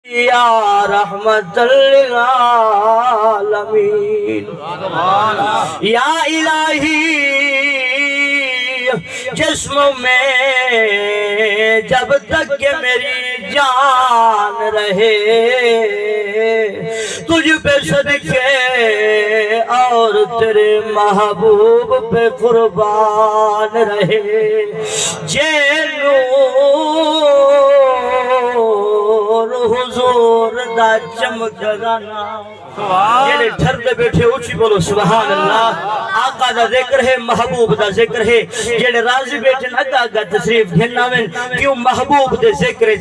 یا رحمت للعالمین یا الہی جسم میں جب تک کہ میری جان رہے تجھ پہ صدقے اور تیرے محبوب پہ قربان رہے جے نور حضور دا چمکدانا جیڑے ٹھر دے بیٹھے اچھی بولو سبحان اللہ آقا دا ذکر ہے محبوب دا ذکر ہے جیڑے راضی بیٹھے نگا گا تصریف گھننا میں کیوں محبوب دے ذکر ہے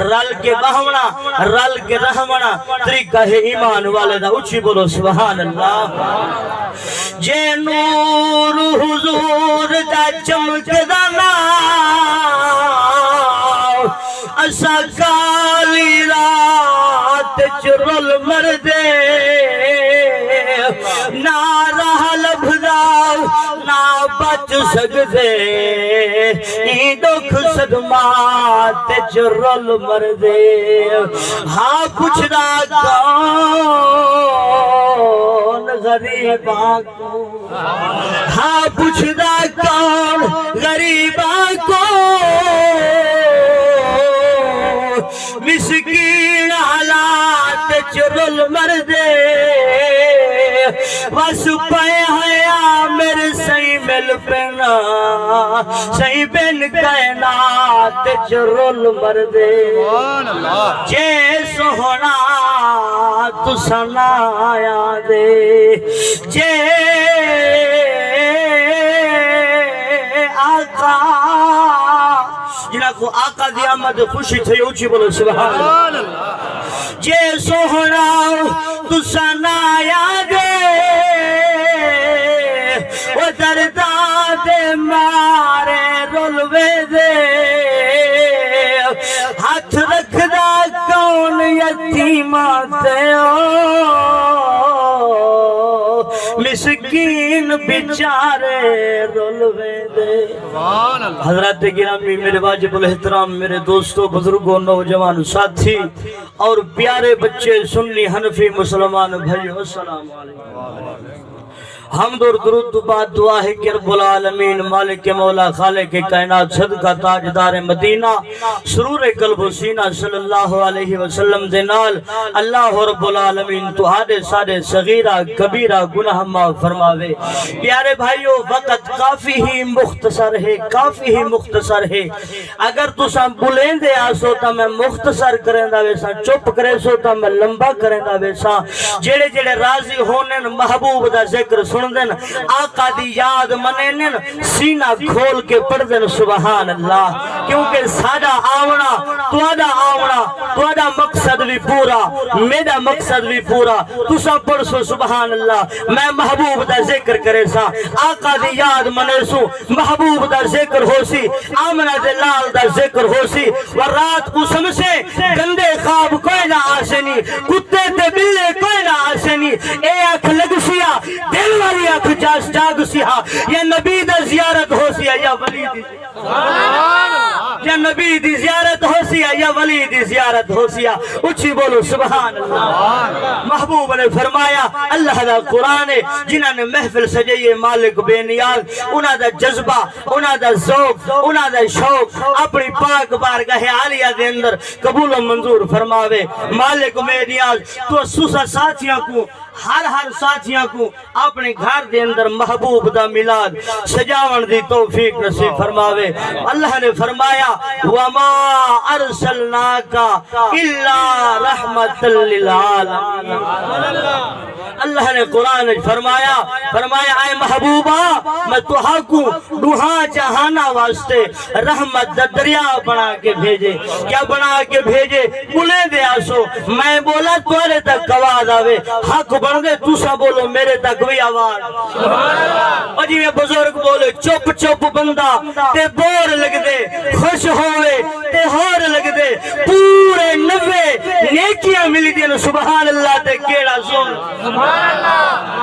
رل کے بہونا رل کے رحمنا طریقہ ہے ایمان والے دا اچھی بولو سبحان اللہ جے نور حضور دا چمکدانا اسا کالی رات چرل مردے نہ رہ لبھداؤ نہ بچ سکتے این دکھ صدمات چرل مردے ہاں پوچھنا کون غریباں کو ہاں پوچھنا کون غریباں کو مسکین حالات چرل مردے بس پائے حیا میرے سی مل پینا سی بین کائنات چرل مردے جے سونا تو سنا آیا دے جے آقا جنہاں کو آقا دی آمد خوشی تھے اچھی بولو سبحان اللہ جے سوہنا تو سنا یادے وہ درداد مارے رولوے دے ہاتھ رکھ دا کون یتیمات مسکین بیچارے رولوے دے حضرات گرامی میرے واجب الاحترام میرے دوستوں بزرگوں نوجوان ساتھی اور پیارے بچے سنی حنفی مسلمان بھائیو السلام علیکم حمد اور درود بعد دعا ہے کہ رب العالمین مالک مولا خالق کائنات صدقہ تاجدار مدینہ سرور قلب و سینہ صلی اللہ علیہ وسلم دے نال اللہ رب العالمین تو آدھے سارے صغیرہ کبیرہ گناہ معاف فرماوے پیارے بھائیو وقت کافی ہی مختصر ہے اگر تو سا بلین دے آسو تا میں مختصر کریں دا ویسا چپ کرے سو تا میں لمبا کریں دا ویسا جیڑے جیڑے راضی ہونے محبوب دا ذکر سن دن آقا دی یاد منینن سینہ کھول کے پڑھ دن سبحان اللہ کیونکہ سادہ آونا توڑا مقصد بھی پورا میرا مقصد بھی پورا تو سا پڑھ سو سبحان اللہ میں محبوب دا ذکر کرے سا آقا دی یاد منے سو محبوب دا ذکر ہو سی آمنہ دلال دا ذکر ہو سی ورات قسم سے گندے خواب کوئی نہ آسنی کتے تے بلے کوئی نہ آسنی اے اکھ لگ سیا دل والی اکھ جاگ سیا یا نبی دا زیارت ہو سیا یا ولی دی یا نبی دی زیارت ہو سیا یا ولی دی زیارت ہو سیا اچھی بولو سبحان اللہ محبوب نے فرمایا اللہ دا قرآن ہے جنہاں نے محفل سجائیے مالک بے نیاز انہاں دا جذبہ انہاں دا ذوق انہاں دا شوق اپنی پاک بارگاہ عالیہ دے اندر قبول و منظور فرماوے مالک بے نیاز تو سوسا ساتھیاں کو ہر ساتھیاں کو اپنے گھر دے اندر محبوب دا ملاد سجاون دی توفیق نصیب فرماوے اللہ نے فرمایا وَمَا أَرْسَلْنَاكَ إِلَّا رَحْمَةً لِلْعَالَمِينَ اللہ نے قرآن فرمایا اے محبوبہ میں توہاں کو دوہاں جہانا واسطے رحمت دا دریا بنا کے بھیجے کیا بنا کے بھیجے بلے دے آسو میں بولا توڑے تک آواز آوے حق بن دے توسا بولو میرے تک بھی آواز اور جی میں بزرگ بولے چپ چپ بندہ تے بور لگ دے خوش ہوئے تے ہور لگ دے پورے 90 نیکیاں ملی دیں سبحان اللہ تے کیڑا زور سبحان اللہ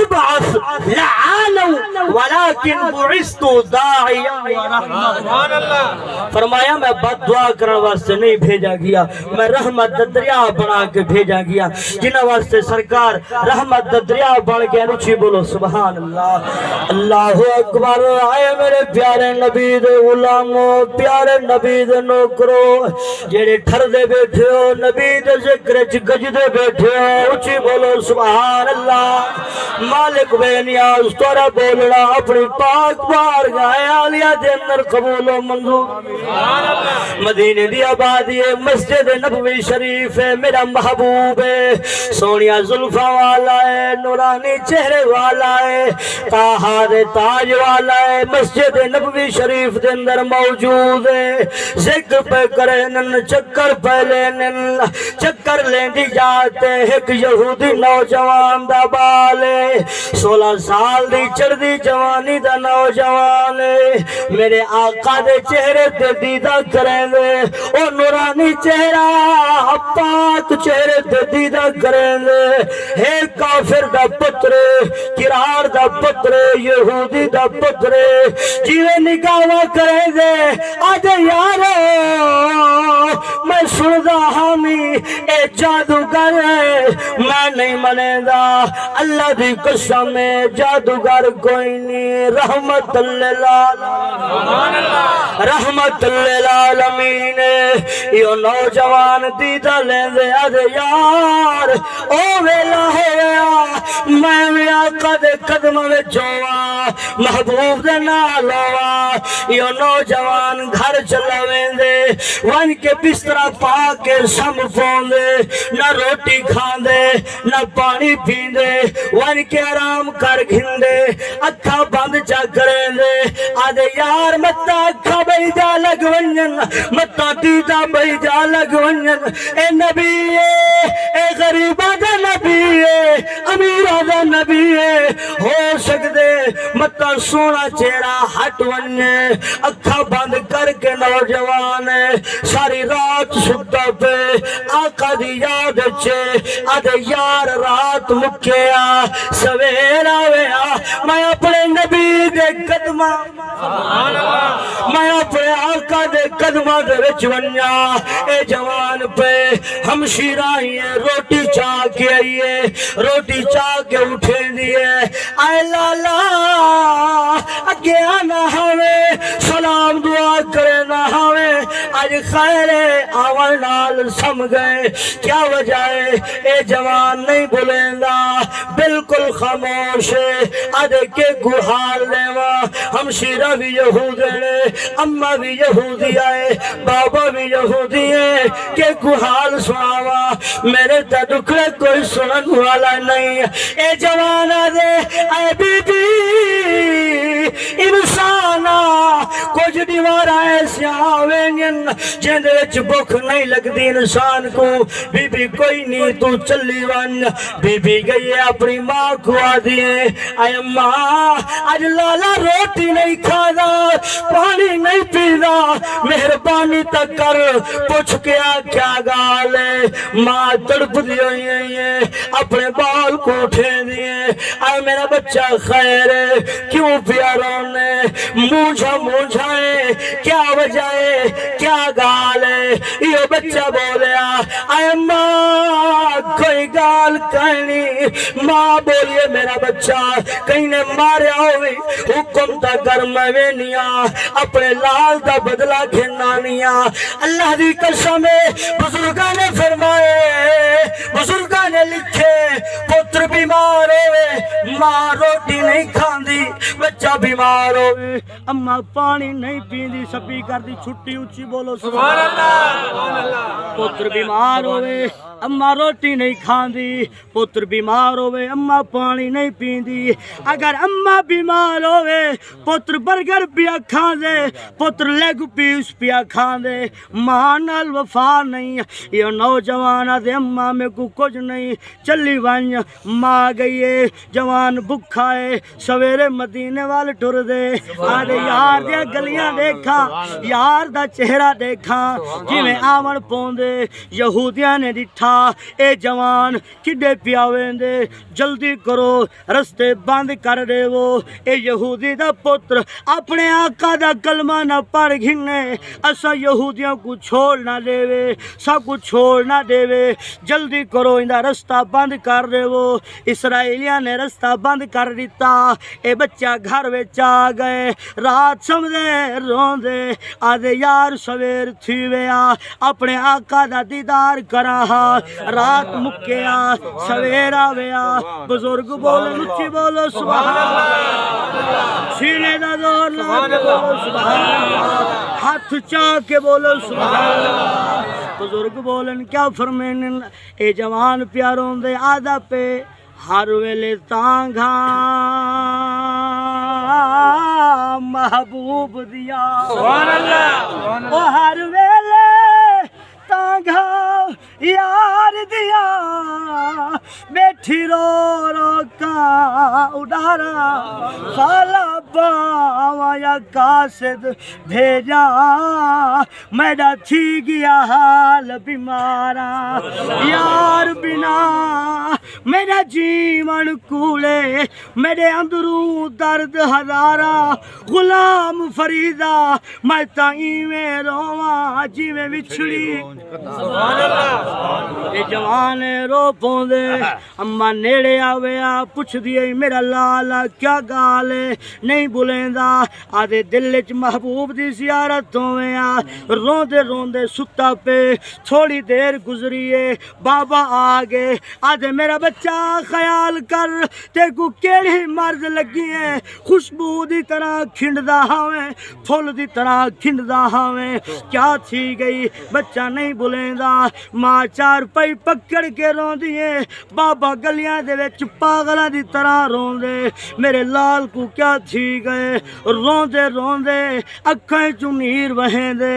ابعث لعانا ولكن بعثت داعیا ورحمۃ۔ فرمایا میں بد دعا کرنے واسطے نہیں بھیجا گیا، میں رحمت دا دریا بنا کے بھیجا گیا، جنہاں واسطے سرکار رحمت دا دریا بن کے اچھی بولو سبحان اللہ۔ اللہ اکبر۔ آئے میرے پیارے نبی دے غلاموں، پیارے نبی دے نوکرو، جڑے ٹھر دے بیٹھے ہو نبی دے ذکر چ گجدے بیٹھے ہو، اچھی بولو سبحان اللہ۔ مالک بے نیاز تورا بولنا اپنی پاک بارگاہ عالیہ دے اندر قبول و منظور۔ مدینے دی آبادی ہے، مسجد نبوی شریف ہے، میرا محبوب ہے، سونیا زلفاں والا ہے، نورانی چہرے والا ہے، طاہا دے تاج والا ہے، مسجد نبوی شریف دے اندر موجود ہے۔ ذکر پہ کرے نن چکر پہ لینن، چکر لیندی جاتے ایک یہودی نوجوان دا بالے، 16 سال دی چڑھدی جوانی دا نوجوان ہے، میرے آقا دے چہرے تے دیدہ کریں دے، او نورانی چہرہ پاک چہرے تے دیدہ کریں دے، ایک کافر دا پتر کرار دا پتر یہودی دا پتر جیوے نکاح کریں دے، آج یارو میں سندا ہامی اے جادوگر ہے، میں نہیں منے دا، اللہ دی قسم ہے جادوگر کوئی نہیں، رحمت للعالمین، رحمت للعالمین۔ یہ نوجوان دیدہ لیں دے آج یار او ویلا ہویا، میں بھی آقا دے قدم میں جوا، محبوب دے نال ہوا۔ یہ نوجوان گھر چلا ویندے، ون کے بسترا پا کے سم پوندے، نہ روٹی کھاندے نہ پانی پیندے، ون کے آرام کر گھندے، اکھا بند چا کریں دے، آدھے یار متا اکھا بھائی جا لگ ونجن، متا دیدہ بھائی جا لگ ونجن، اے نبی اے غریبہ دا نبی امیرہ دا نبی ہو سکدے، متا سونا چہرہ ہٹ ونجے، اکھا بند کر کے نوجوان ساری رات ستا پہ آقا دی یاد چھے، آدھے یار رات مکیا سویرا ویا، میں اپنے نبی دے قدمہ، میں اپنے آقا دے قدمہ دے وچ ونجا، اے جوان پہ ہمشیر آئیے روٹی چاہ کے آئیے، روٹی چاہ کے اٹھے دیئے، اے لالا اگے آنا ہمیں سلام دعا کرے نہ ہمیں، آج خیر آوال نال سم گئے، کیا وجہ ہے اے جوان نہیں بولیندا، بالکل خاموش ہے، آدھے کے گوھال لیوا، ہمشیرہ بھی یہودی ہے، اممہ بھی یہودی آئے، بابا بھی یہودی ہے، کہ گوھال سناوا، میرے تا دکھڑے کوئی سنن والا نہیں، اے جوان آدھے اے بی بی انسانا کچھ دیوار ایسے آوینین جیندے وچ بھوک نہیں لگدی انسان کو، بی بی کوئی نہیں تو چلی ون، بی بی گئی اپنی ماں کو آدھیے، اے ماں آج لالا روٹی نہیں کھادا، پانی نہیں پیدا، مہربانی تک کر، پوچھ کیا کیا گالے، ماں تڑپ دی ہوئی ہے، اپنے بال کو اٹھے دیئے، اے میرا بچہ خیر ہے، کیوں پیارونے مونجھائے، کیا وجہ ہے، کیا گال ہے، یہ بچہ بولیا، اے ماں کوئی گال کہنی، ماں بولیے میرا بچہ کہیں نے ماریا ہوئی، حکم تا کر میں وینیا، اپنے لال دا بدلہ گھنانیا، اللہ دی قسم بزرگاں نے فرمائے، بزرگاں نے لکھے، پتر بیمار ہوئے، ماں روٹی نہیں کھاندی، بچہ بیمار ہوئے، اماں پانی نہیں پیندی، سبھی کر دی چھٹی اچھی بولو سبحان اللہ۔ پتر بیمار ہوئے، اماں روٹی نہیں کھاندی، پتر بیمار ہوئے، اماں پانی نہیں پیندی، اگر اماں بیمار ہوئے پتر برگر پیا کھاندے، پتر لیگ پیس پیا کھاندے، ماں نال وفا نہیں، یہ نوجوان دے اماں میں کو کچھ نہیں، چلی ونج ماں گئی ہے، جوان بکھا ہے، سویرے مدینے وال ٹر دے، آدھے یار دیا گلیاں دیکھا، یار دا چہرہ دیکھا، جی میں آمن پوندے، یہودیاں نے ڈٹھا دیکھا اے جوان کڈے پیاویں دے جلدی کرو رستے بند کر دے وہ اے یہودی دا پتر اپنے آقا دا کلمہ نہ پڑھ گھنے اسا یہودیوں کو چھوڑ نہ دے وے سب کو چھوڑ نہ دے وے جلدی کرو اندہ رستہ بند کر دے وہ اسرائیلیاں نے رستہ بند کر دیتا اے بچہ گھر وچ آ گئے رات سمجھے رون دے آدھے یار سویر تھی ویا اپنے آقا دا دیدار کرا رات مکیا سویرا ویا بزرگ بولو اچھی بولو سبحان اللہ سینے دا زور لا کے بولو سبحان اللہ ہاتھ چاہ کے بولو سبحان اللہ بزرگ بولن کیا فرمین اے جوان پیاروں دے آدھا پہ ہر ویلے تانگا محبوب دیا سبحان اللہ او ہر ویلے تانگا یار دیا بیٹھی رو رو کا اڈارا خالا باوا یا قاصد بھیجا میڈا تھی گیا حال بیمارا یار بنا میرا جیون کولے میرے اندروں درد ہزارا غلام فریدہ میں تائیں میں رواں جی میں بچھڑی یہ جوان رو پوندے اما نیڑے آویا پوچھ دیئے میرا لالا کیا گالے نہیں بلیندا آدھے دل چ محبوب دی زیارت ہویا روندے روندے ستا پہ تھوڑی دیر گزریے بابا آگے آدھے میرا بچہ خیال کر تے کو کیڑی مرض لگی ہے خوشبو دی طرح کھنڈدا ہاویں پھول دی طرح کھنڈدا ہاویں کیا تھی گئی بچہ نہیں بلیندا ماں چار پئی پکڑ کے رون دیے بابا گلیاں دے وچ پاگلاں دی طرح رون دے میرے لال کو کیا تھی گئے روندے روندے اکھیں چوں نیر وہیں دے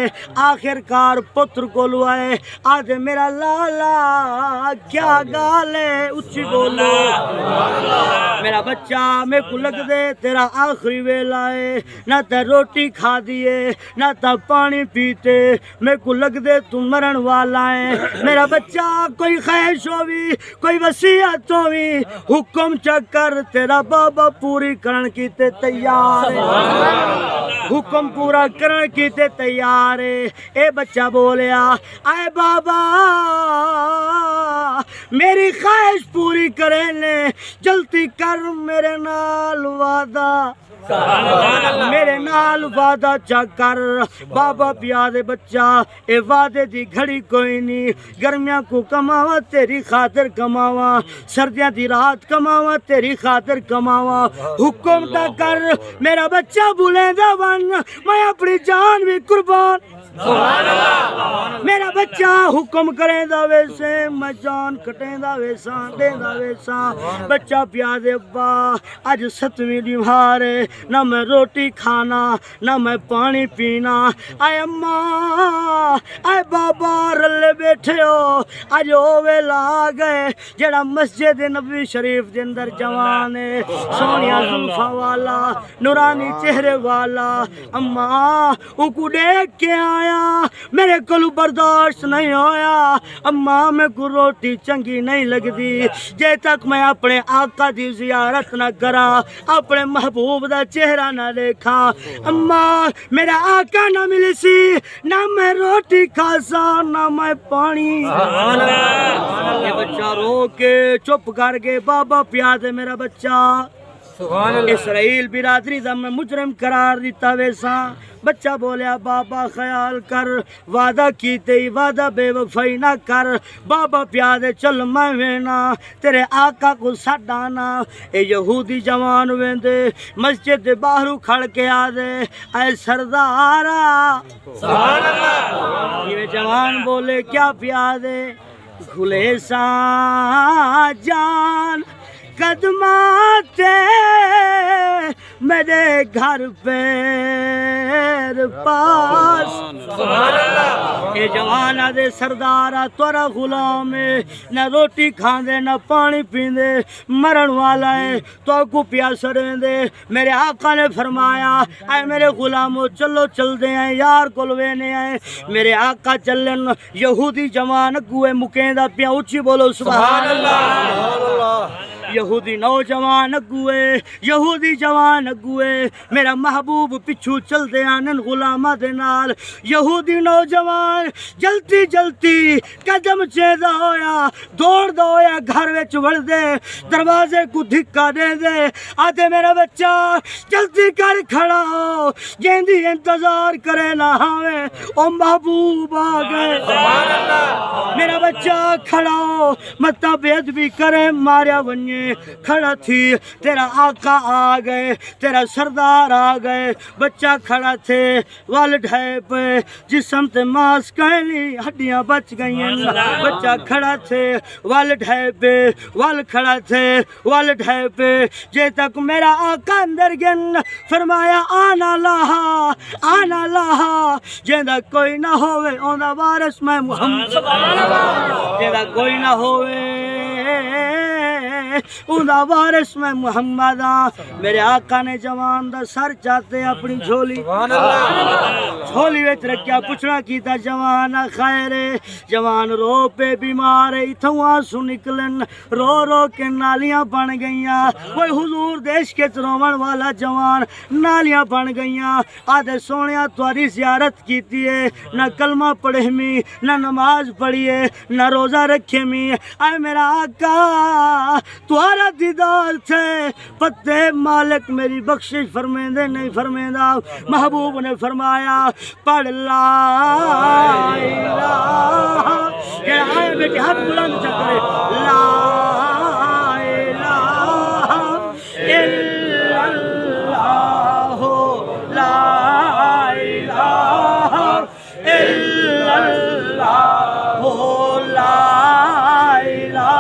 آخر کار پتر کو لوائے آدھے میرا لالا کیا گالے اچھی بولو میرا بچہ میں کو لگ دے تیرا آخری ویلا ہے نہ تے روٹی کھا دیے نہ تا پانی پیتے میں کو لگ دے تم مرن والا ہے میرا بچہ کوئی خواہش ہوئی کوئی وصیت ہوئی حکم چکر تیرا بابا پوری کرن کی تے تیار ہے حکم پورا کرن کی تے تیار ہے اے بچہ بولیا اے بابا میری خواہش پوری کرنے جلدی کر میرے نال وعدہ میرے نال وعدہ چکر بابا پیادے بچہ اے وعدے دی گھڑی کوئی نہیں گرمیاں کو کماوا تیری خاطر کماوا سردیاں دی رات کماوا تیری خاطر کماوا حکم تا کر میرا بچہ بھولے دا ون میں اپنی جان بھی قربان میرا بچہ حکم کریں دا ویسے میں جان کٹیں دا ویسا دیں دا ویسا بچہ پیادے ابا آج 7ویں دیوارے نہ میں روٹی کھانا نہ میں پانی پینا اے اماں اے بابا رلے بیٹھے ہو آج اوے لا گئے جڑا مسجد نبوی شریف دے اندر جوان ہے سونیا زلفا والا نورانی چہرے والا اماں او کو دیکھ کے آیا میرے کلو برداشت نہیں ہویا اماں میں کو روٹی چنگی نہیں لگ دی جے تک میں اپنے آقا دی زیارت نہ کرا اپنے محبوب دا چہرہ نہ دیکھا اماں میرا آقا نہ ملی سی نہ میں روٹی کھاسا نہ میں پانی یہ بچہ رو کے چپ کر کے بابا پیادے میرا بچہ اسرائیل برادری دا میں مجرم قرار دیتا ویسا بچہ بولیا بابا خیال کر وعدہ کیتے ہی وعدہ بے وفائی نہ کر بابا پیادے چل میں وینا تیرے آقا کو سڈانا اے یہودی جوان ویندے مسجد دے باہرو کھڑ کے آدے اے سردارا سبحان اللہ یہ جوان بولے کیا پیادے گھلے سا جان قدماتے میرے گھر پیر پاس اے جوانا دے سردارا تورا غلام ہے نہ روٹی کھاندے نہ پانی پیندے مرن والا ہے تو کو پیاس رہندے میرے آقا نے فرمایا اے میرے غلامو چلو چل دے ہیں یار کول وینے ہیں میرے آقا چلن یہودی جوان اگوے مکیندا پیا اونچی بولو سبحان اللہ یہودی نوجوان اگوے یہودی جوان اگوے میرا محبوب پچھو چل دے آنن غلامہ دے نال یہودی نوجوان جلتی جلتی قدم چیدہ ہویا دوڑ دا ہویا گھر وچ وڑ دے دروازے کو دھکا دے دے آتے میرا بچہ جلتی کر کھڑا ہو جیندی انتظار کرے نہ ہوئے او محبوب آ گئے میرا بچہ کھڑا ہو متا بید بھی کرے ماریا ونجے کھڑا تھی تیرا آقا آ گئے تیرا سردار آ گئے بچہ کھڑا تھے وال ڈھائے پہ جسم تے ماس کہنی ہڈیاں بچ گئی ہیں بچہ کھڑا تھے وال ڈھائے پہ وال کھڑا تھے وال ڈھائے پہ جے تک میرا آقا اندر گن فرمایا آنا لاہا جیندہ کوئی نہ ہوئے اوندہ وارث میں محمد جیندہ کوئی نہ ہوئے اوندہ وارث میں محمد میرے آقا نے جوان دا سر چاہتے اپنی جھولی ویچ رکھیا پچھڑا کیتا جوان خیرے جوان رو پہ بیمار اتھوں آنسو نکلن رو رو کے نالیاں بن گئیاں وہ حضور دیش کے ترومن والا جوان نالیاں بن گئیاں آدھے سونیا تواری زیارت کیتی ہے نہ کلمہ پڑھے می نہ نماز پڑھیے نہ روزہ رکھے می اے میرا آقا توارا دیدار تھے پتے مالک میری بخشش فرمیندے نہیں فرمیندہ محبوب نے فرمایا پڑھ لا الہ یہ آئے بیٹے ہاتھ بلند چکرے لا الہ الا اللہ لا الہ الا اللہ لا الہ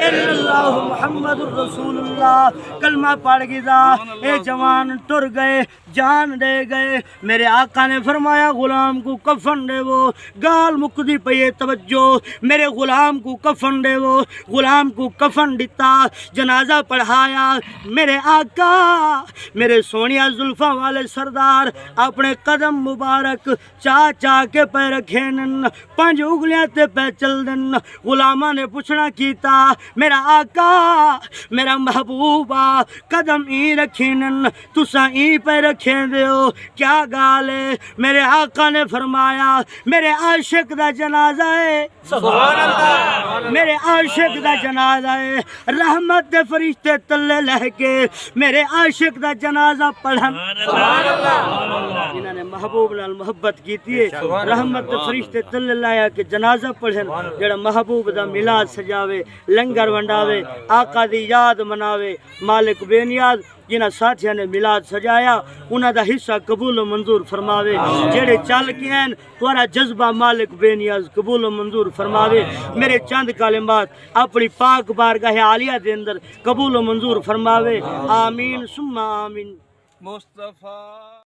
اللہ محمد رسول اللہ کلمہ پڑھ گیا اے جوان ٹر گئے جان دے گئے میرے آقا نے فرمایا غلام کو کفن دے وہ گال مکدی پہ توجہ میرے غلام کو کفن دے وہ غلام کو کفن دیتا جنازہ پڑھایا میرے آقا میرے سونیا زلفاں والے سردار اپنے قدم مبارک چا کے پہ رکھینن 5 انگلیاں تے پہ چل دن غلامہ نے پوچھنا کیتا میرا آقا میرا محبوبہ قدم ای رکھینن تسا ای پہ رکھیں دیو کیا گال ہے میرے آقا نے فرمایا میرے عاشق دا جنازہ ہے سبحان اللہ میرے عاشق دا جنازہ ہے رحمت دے فرشتے تلے لہ کے میرے عاشق دا جنازہ پڑھن سبحان اللہ انہوں نے محبوب نال محبت کیتی ہے رحمت دے فرشتے تلے لایا کہ جنازہ پڑھن جڑا محبوب دا میلاد سجاوے لنگر ونڈاوے آقا دی یاد مناوے مالک بے نیاز جنہ ساتھیاں نے میلاد سجایا انہاں دا حصہ قبول و منظور فرماوے جڑے چل کے ہیں تورا جذبہ مالک بے نیاز قبول و منظور فرماوے میرے چند کلمات اپنی پاک بارگاہ عالیہ دے اندر قبول و منظور فرماوے آمین ثم آمین مصطفیٰ